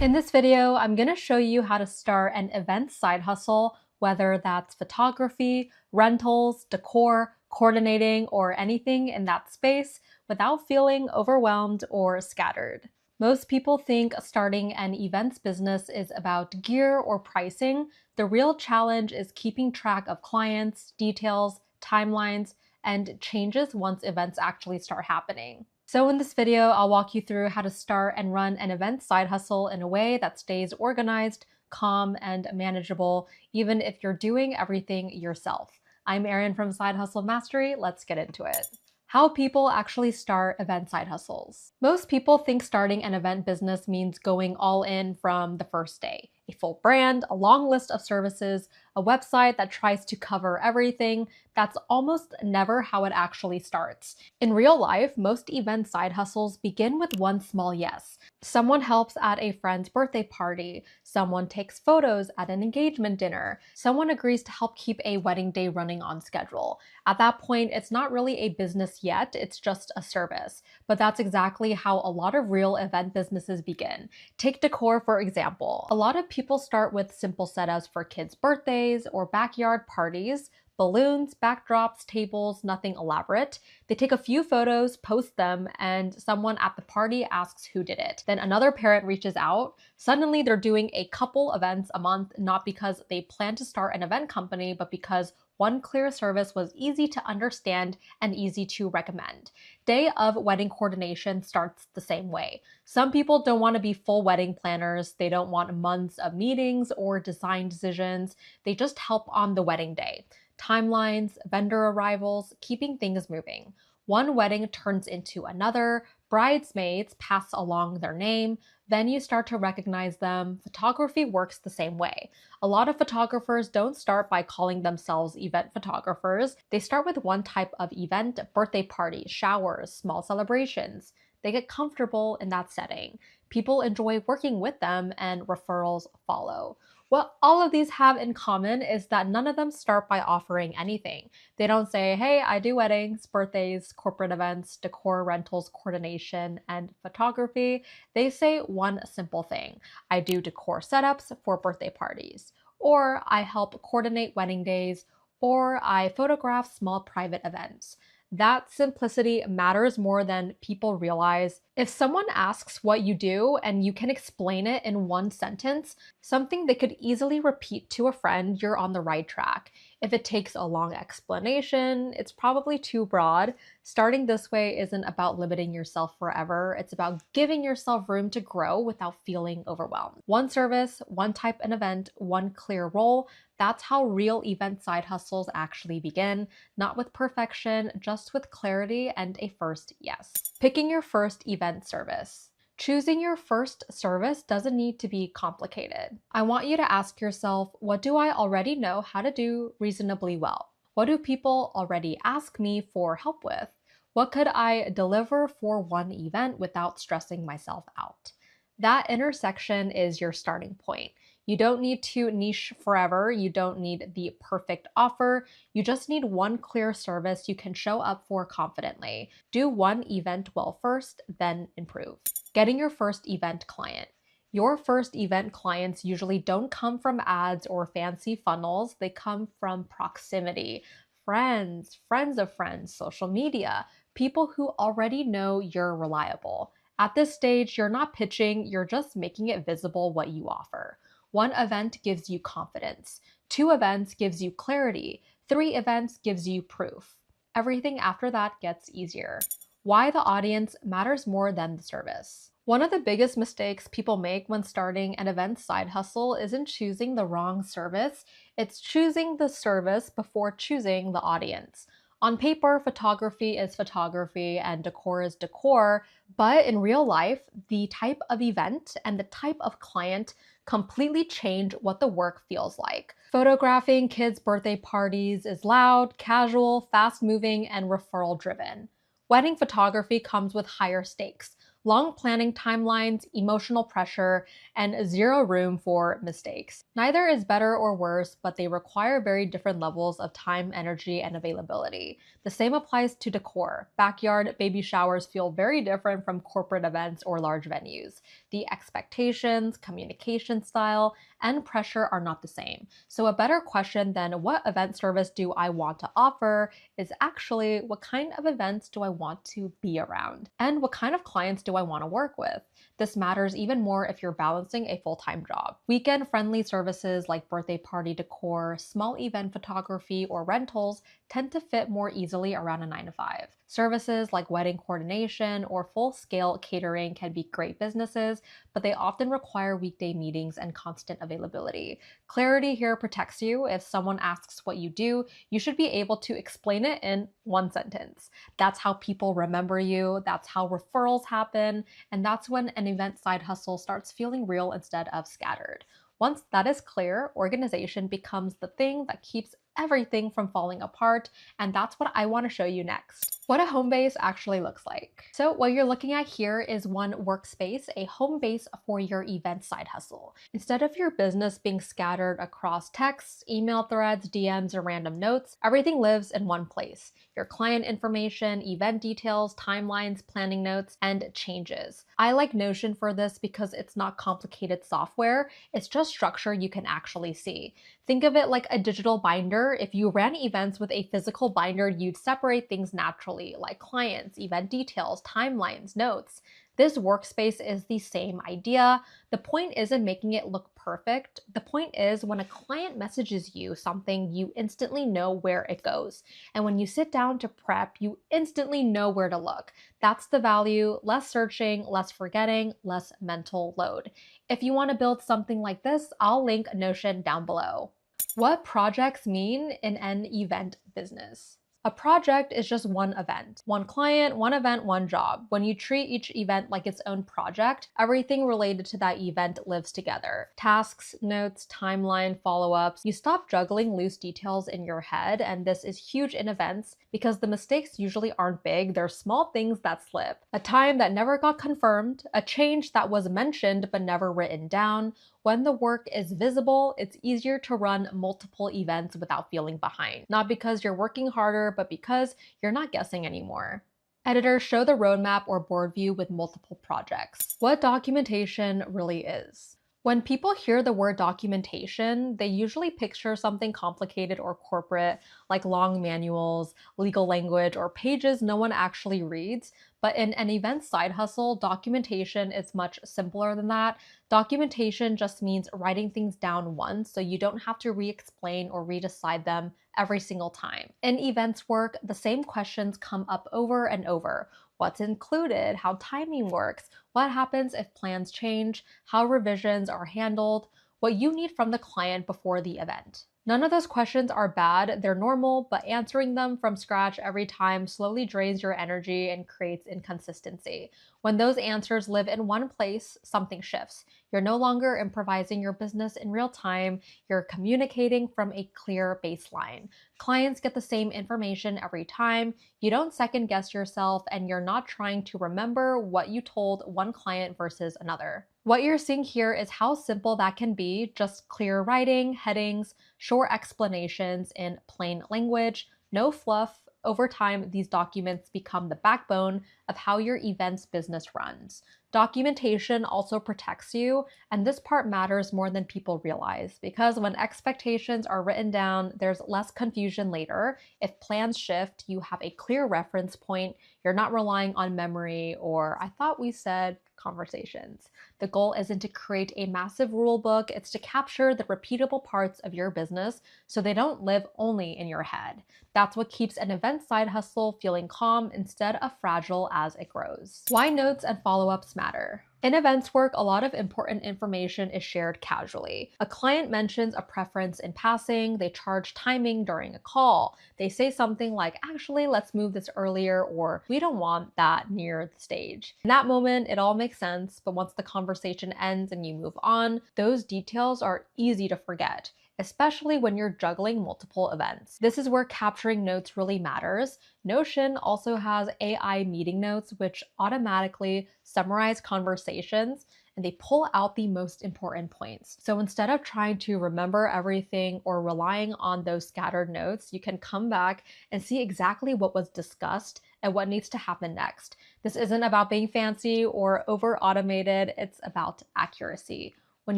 In this video, I'm going to show you how to start an event side hustle, whether that's photography, rentals, decor, coordinating, or anything in that space without feeling overwhelmed or scattered. Most people think starting an events business is about gear or pricing. The real challenge is keeping track of clients, details, timelines, and changes once events actually start happening. So in this video, I'll walk you through how to start and run an event side hustle in a way that stays organized, calm, and manageable, even if you're doing everything yourself. I'm Erin from Side Hustle Mastery. Let's get into it. How people actually start event side hustles. Most people think starting an event business means going all in from the first day. A full brand, a long list of services, a website that tries to cover everything. That's almost never how it actually starts. In real life, most event side hustles begin with one small yes. Someone helps at a friend's birthday party. Someone takes photos at an engagement dinner. Someone agrees to help keep a wedding day running on schedule. At that point, it's not really a business yet, it's just a service. But that's exactly how a lot of real event businesses begin. Take Decor, for example. A lot of people start with simple setups for kids' birthdays or backyard parties. Balloons, backdrops, tables, nothing elaborate. They take a few photos, post them, and someone at the party asks who did it. Then another parent reaches out. Suddenly they're doing a couple events a month, not because they plan to start an event company, but because one clear service was easy to understand and easy to recommend. Day of wedding coordination starts the same way. Some people don't want to be full wedding planners. They don't want months of meetings or design decisions. They just help on the wedding day. Timelines, vendor arrivals, keeping things moving. One wedding turns into another, bridesmaids pass along their name, venues start to recognize them. Photography works the same way. A lot of photographers don't start by calling themselves event photographers. They start with one type of event, birthday parties, showers, small celebrations. They get comfortable in that setting. People enjoy working with them and referrals follow. What all of these have in common is that none of them start by offering anything. They don't say, hey, I do weddings, birthdays, corporate events, decor, rentals, coordination, and photography. They say one simple thing. I do decor setups for birthday parties, or I help coordinate wedding days, or I photograph small private events. That simplicity matters more than people realize. If someone asks what you do and you can explain it in one sentence, something they could easily repeat to a friend, you're on the right track. If it takes a long explanation, it's probably too broad. Starting this way isn't about limiting yourself forever. It's about giving yourself room to grow without feeling overwhelmed. One service, one type of event, one clear role. That's how real event side hustles actually begin, not with perfection, just with clarity and a first yes. Picking your first event service. Choosing your first service doesn't need to be complicated. I want you to ask yourself, what do I already know how to do reasonably well? What do people already ask me for help with? What could I deliver for one event without stressing myself out? That intersection is your starting point. You don't need to niche forever. You don't need the perfect offer. You just need one clear service you can show up for confidently. Do one event well first, then improve. Getting your first event client. Your first event clients usually don't come from ads or fancy funnels. They come from proximity. Friends, friends of friends, social media, people who already know you're reliable. At this stage, you're not pitching, you're just making it visible what you offer. One event gives you confidence. 2 events gives you clarity. 3 events gives you proof. Everything after that gets easier. Why the audience matters more than the service. One of the biggest mistakes people make when starting an event side hustle isn't choosing the wrong service, it's choosing the service before choosing the audience. On paper, photography is photography and decor is decor, but in real life, the type of event and the type of client completely change what the work feels like. Photographing kids' birthday parties is loud, casual, fast-moving, and referral-driven. Wedding photography comes with higher stakes. long planning timelines, emotional pressure, and zero room for mistakes. Neither is better or worse, but they require very different levels of time, energy, and availability. The same applies to decor. Backyard baby showers feel very different from corporate events or large venues. The expectations, communication style, and pressure are not the same. So a better question than what event service do I want to offer is actually what kind of events do I want to be around? And what kind of clients do I want to work with? This matters even more if you're balancing a full-time job. Weekend-friendly services like birthday party decor, small event photography, or rentals tend to fit more easily around a 9 to 5. Services like wedding coordination or full-scale catering can be great businesses, but they often require weekday meetings and constant availability. Clarity here protects you. If someone asks what you do, you should be able to explain it in one sentence. That's how people remember you, that's how referrals happen, and that's when an event side hustle starts feeling real instead of scattered. Once that is clear, organization becomes the thing that keeps everything from falling apart, and that's what I want to show you next. What a home base actually looks like. So what you're looking at here is one workspace, a home base for your event side hustle. Instead of your business being scattered across texts, email threads, DMs, or random notes, everything lives in one place. Your client information, event details, timelines, planning notes, and changes. I like Notion for this because it's not complicated software, it's just structure you can actually see. Think of it like a digital binder. If you ran events with a physical binder, you'd separate things naturally, like clients, event details, timelines, notes. This workspace is the same idea. The point isn't making it look perfect. The point is when a client messages you something, you instantly know where it goes. And when you sit down to prep, you instantly know where to look. That's the value: less searching, less forgetting, less mental load. If you want to build something like this, I'll link Notion down below. What projects mean in an event business? A project is just one event. One client, one event, one job. When you treat each event like its own project, everything related to that event lives together. Tasks, notes, timeline, follow-ups. You stop juggling loose details in your head, and this is huge in events because the mistakes usually aren't big, they're small things that slip. A time that never got confirmed, a change that was mentioned but never written down. When the work is visible, it's easier to run multiple events without feeling behind. Not because you're working harder, but because you're not guessing anymore. Editors show the roadmap or board view with multiple projects. What documentation really is. When people hear the word documentation, they usually picture something complicated or corporate, like long manuals, legal language, or pages no one actually reads. But in an event side hustle, documentation is much simpler than that. Documentation just means writing things down once so you don't have to re-explain or redecide them every single time. In events work, the same questions come up over and over. What's included, how timing works, what happens if plans change, how revisions are handled, what you need from the client before the event. None of those questions are bad, they're normal, but answering them from scratch every time slowly drains your energy and creates inconsistency. When those answers live in one place, something shifts. You're no longer improvising your business in real time, you're communicating from a clear baseline. Clients get the same information every time, you don't second guess yourself, and you're not trying to remember what you told one client versus another. What you're seeing here is how simple that can be: just clear writing, headings, short explanations in plain language, no fluff. Over time, these documents become the backbone of how your events business runs. Documentation also protects you, and this part matters more than people realize, because when expectations are written down, there's less confusion later. If plans shift, you have a clear reference point. You're not relying on memory or "I thought we said" conversations. The goal isn't to create a massive rule book, it's to capture the repeatable parts of your business so they don't live only in your head. That's what keeps an event side hustle feeling calm instead of fragile as it grows. Why notes and follow-ups matter. In events work, a lot of important information is shared casually. A client mentions a preference in passing, they charge timing during a call, they say something like, "Actually, let's move this earlier," or "We don't want that near the stage." In that moment, it all makes sense, but once the conversation ends and you move on, those details are easy to forget. especially when you're juggling multiple events. This is where capturing notes really matters. Notion also has AI meeting notes, which automatically summarize conversations and they pull out the most important points. So instead of trying to remember everything or relying on those scattered notes, you can come back and see exactly what was discussed and what needs to happen next. This isn't about being fancy or over automated, it's about accuracy. When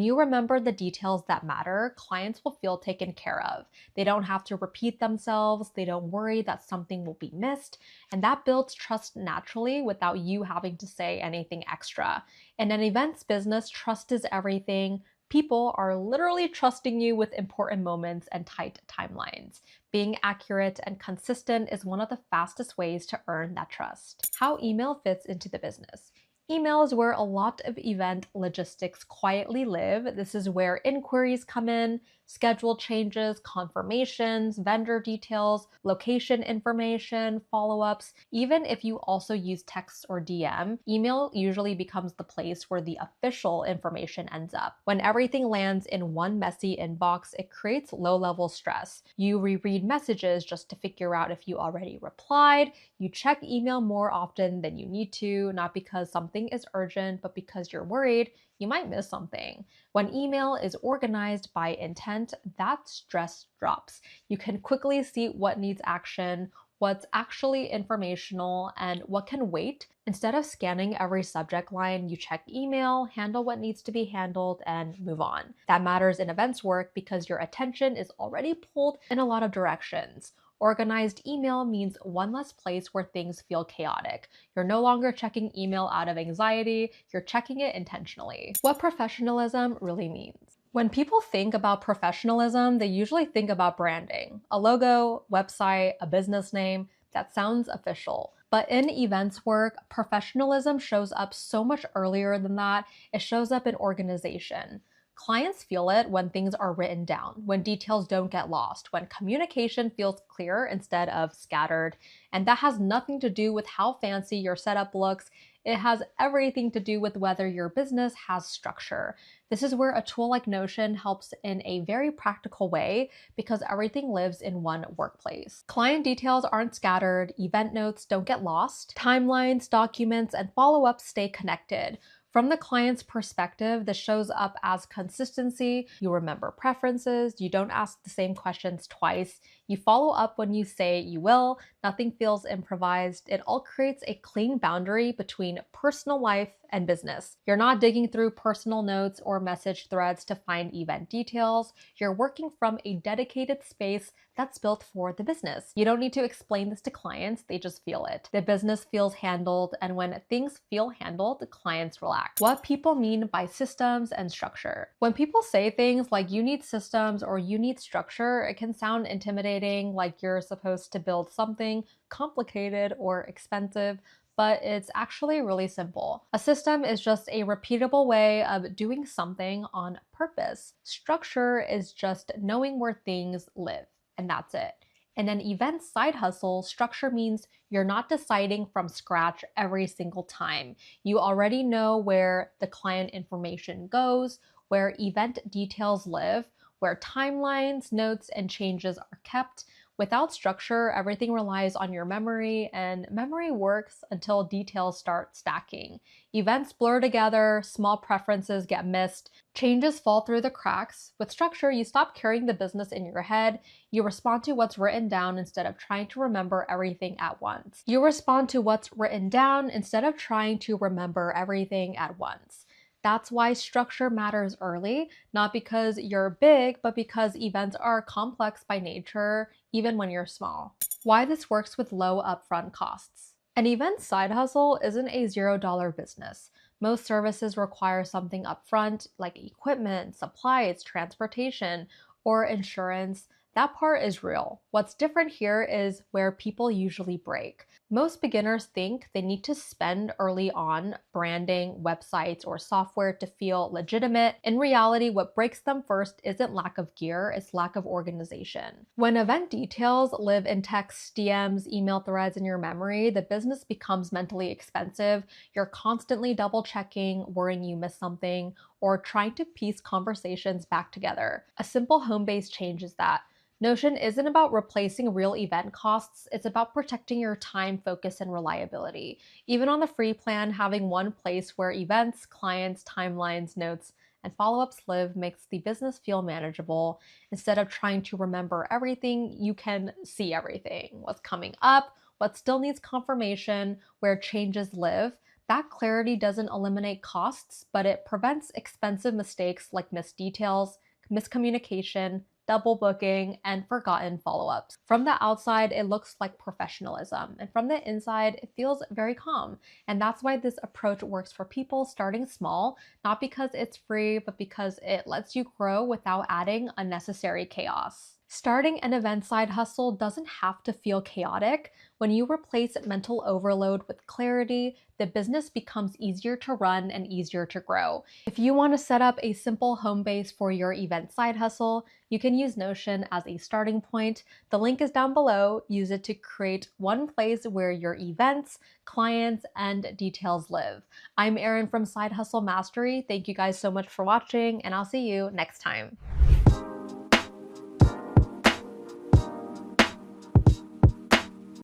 you remember the details that matter, clients will feel taken care of. They don't have to repeat themselves, they don't worry that something will be missed, and that builds trust naturally without you having to say anything extra. In an events business, trust is everything. People are literally trusting you with important moments and tight timelines. Being accurate and consistent is one of the fastest ways to earn that trust. How email fits into the business. Email is where a lot of event logistics quietly live. This is where inquiries come in, schedule changes, confirmations, vendor details, location information, follow-ups. Even if you also use text or DM, email usually becomes the place where the official information ends up. When everything lands in one messy inbox, it creates low-level stress. You reread messages just to figure out if you already replied. You check email more often than you need to, not because something is urgent, but because you're worried you might miss something. When email is organized by intent, that stress drops. You can quickly see what needs action, what's actually informational, and what can wait. Instead of scanning every subject line, you check email, handle what needs to be handled, and move on. That matters in events work because your attention is already pulled in a lot of directions. Organized email means one less place where things feel chaotic. You're no longer checking email out of anxiety, you're checking it intentionally. What professionalism really means. When people think about professionalism, they usually think about branding. A logo, website, a business name, that sounds official. But in events work, professionalism shows up so much earlier than that. It shows up in organization. Clients feel it when things are written down, when details don't get lost, when communication feels clear instead of scattered. And that has nothing to do with how fancy your setup looks. It has everything to do with whether your business has structure. This is where a tool like Notion helps in a very practical way because everything lives in one workplace. Client details aren't scattered, event notes don't get lost, timelines, documents, and follow-ups stay connected. From the client's perspective, this shows up as consistency. You remember preferences, you don't ask the same questions twice, you follow up when you say you will, nothing feels improvised. It all creates a clean boundary between personal life and business. You're not digging through personal notes or message threads to find event details. You're working from a dedicated space that's built for the business. You don't need to explain this to clients, they just feel it. The business feels handled, and when things feel handled, the clients relax. What people mean by systems and structure. When people say things like you need systems or you need structure, it can sound intimidating, like you're supposed to build something complicated or expensive, but it's actually really simple. A system is just a repeatable way of doing something on purpose. Structure is just knowing where things live, and that's it. In an event side hustle, structure means you're not deciding from scratch every single time. You already know where the client information goes, where event details live, where timelines, notes, and changes are kept. Without structure, everything relies on your memory, and memory works until details start stacking. Events blur together, small preferences get missed, changes fall through the cracks. With structure, you stop carrying the business in your head. You respond to what's written down instead of trying to remember everything at once. You respond to what's written down instead of trying to remember everything at once. That's why structure matters early, not because you're big, but because events are complex by nature, even when you're small. Why this works with low upfront costs. An event side hustle isn't a $0 business. Most services require something upfront, like equipment, supplies, transportation, or insurance. That part is real. What's different here is where people usually break. Most beginners think they need to spend early on branding, websites, or software to feel legitimate. In reality, what breaks them first isn't lack of gear, it's lack of organization. When event details live in texts, DMs, email threads in your memory, the business becomes mentally expensive. You're constantly double checking, worrying you missed something, or trying to piece conversations back together. A simple home base changes that. Notion isn't about replacing real event costs, it's about protecting your time, focus, and reliability. Even on the free plan, having one place where events, clients, timelines, notes, and follow ups live makes the business feel manageable. Instead of trying to remember everything, you can see everything: what's coming up, what still needs confirmation, where changes live. That clarity doesn't eliminate costs, but it prevents expensive mistakes like missed details, miscommunication, double booking, and forgotten follow ups. From the outside, it looks like professionalism, and from the inside, it feels very calm. And that's why this approach works for people starting small, not because it's free, but because it lets you grow without adding unnecessary chaos. Starting an event side hustle doesn't have to feel chaotic. When you replace mental overload with clarity, the business becomes easier to run and easier to grow. If you want to set up a simple home base for your event side hustle, you can use Notion as a starting point. The link is down below. Use it to create one place where your events, clients, and details live. I'm Erin from Side Hustle Mastery. Thank you guys so much for watching, and I'll see you next time.